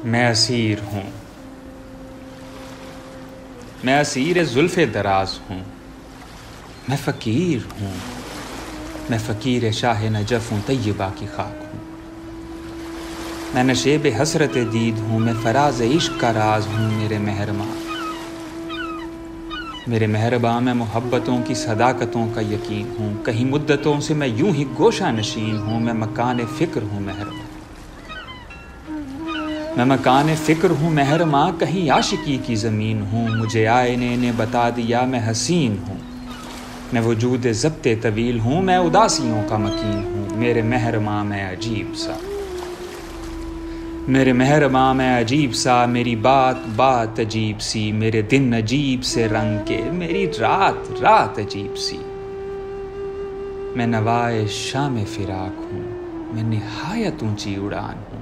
میں اسیر ہوں، میں اسیر زلف دراز ہوں، میں فقیر ہوں، میں فقیر شاہ نجف ہوں، طیبہ کی خاک ہوں، میں نشیب حسرت دید ہوں، میں فراز عشق کا راز ہوں، میرے مہرباں میں محبتوں کی صداقتوں کا یقین ہوں، کہیں مدتوں سے میں یوں ہی گوشہ نشین ہوں، میں مکان فکر ہوں مہرباں، میں مکان فکر ہوں مہرباں، کہیں عاشقی کی زمین ہوں، مجھے آئینے نے بتا دیا میں حسین ہوں، میں وجود ضبط طویل ہوں، میں اداسیوں کا مکین ہوں، میرے مہرباں میں عجیب سا، میرے مہرباں میں عجیب سا، میری بات بات عجیب سی، میرے دن عجیب سے رنگ کے، میری رات رات عجیب سی، میں نوائے شام فراق ہوں، میں نہایت اونچی اڑان ہوں،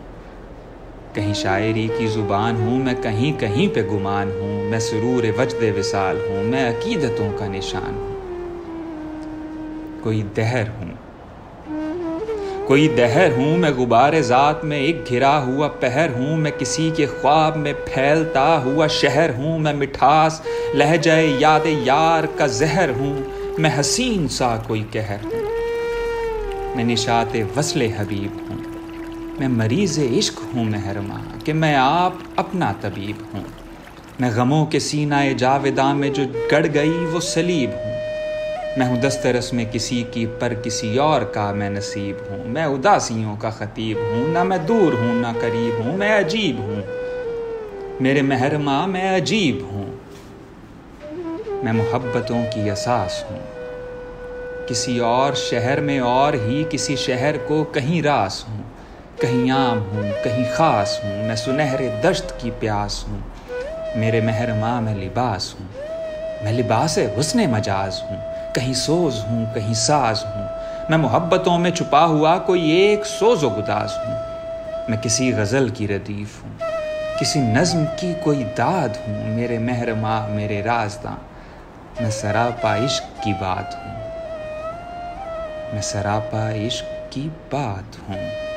کہیں شاعری کی زبان ہوں، میں کہیں کہیں پہ گمان ہوں، میں سرور وجد وصال ہوں، میں عقیدتوں کا نشان ہوں، کوئی دہر ہوں، میں غبار ذات میں ایک گھرا ہوا پہر ہوں، میں کسی کے خواب میں پھیلتا ہوا شہر ہوں، میں مٹھاس لہجہ یاد یار کا زہر ہوں، میں حسین سا کوئی قہر ہوں، میں نشاط وصل حبیب ہوں، میں مریض عشق ہوں مہرباں کہ میں آپ اپنا طبیب ہوں، میں غموں کے سینہ جاوداں میں جو گڑ گئی وہ صلیب ہوں، میں ہوں دسترس میں کسی کی پر کسی اور کا میں نصیب ہوں، میں اداسیوں کا خطیب ہوں، نہ میں دور ہوں نہ قریب ہوں، میں عجیب ہوں میرے مہرباں میں عجیب ہوں، میں محبتوں کی اساس ہوں، کسی اور شہر میں اور ہی کسی شہر کو کہیں راس ہوں، کہیں عام ہوں کہیں خاص ہوں، میں سنہرے دشت کی پیاس ہوں، میرے مہرباں میں لباس ہوں، میں لباس حسن مجاز ہوں، کہیں سوز ہوں کہیں ساز ہوں، میں محبتوں میں چھپا ہوا کوئی ایک سوز و گداز ہوں، میں کسی غزل کی ردیف ہوں، کسی نظم کی کوئی داد ہوں، میرے مہرباں میرے رازداں میں سراپا عشق کی بات ہوں، میں سراپا عشق کی بات ہوں۔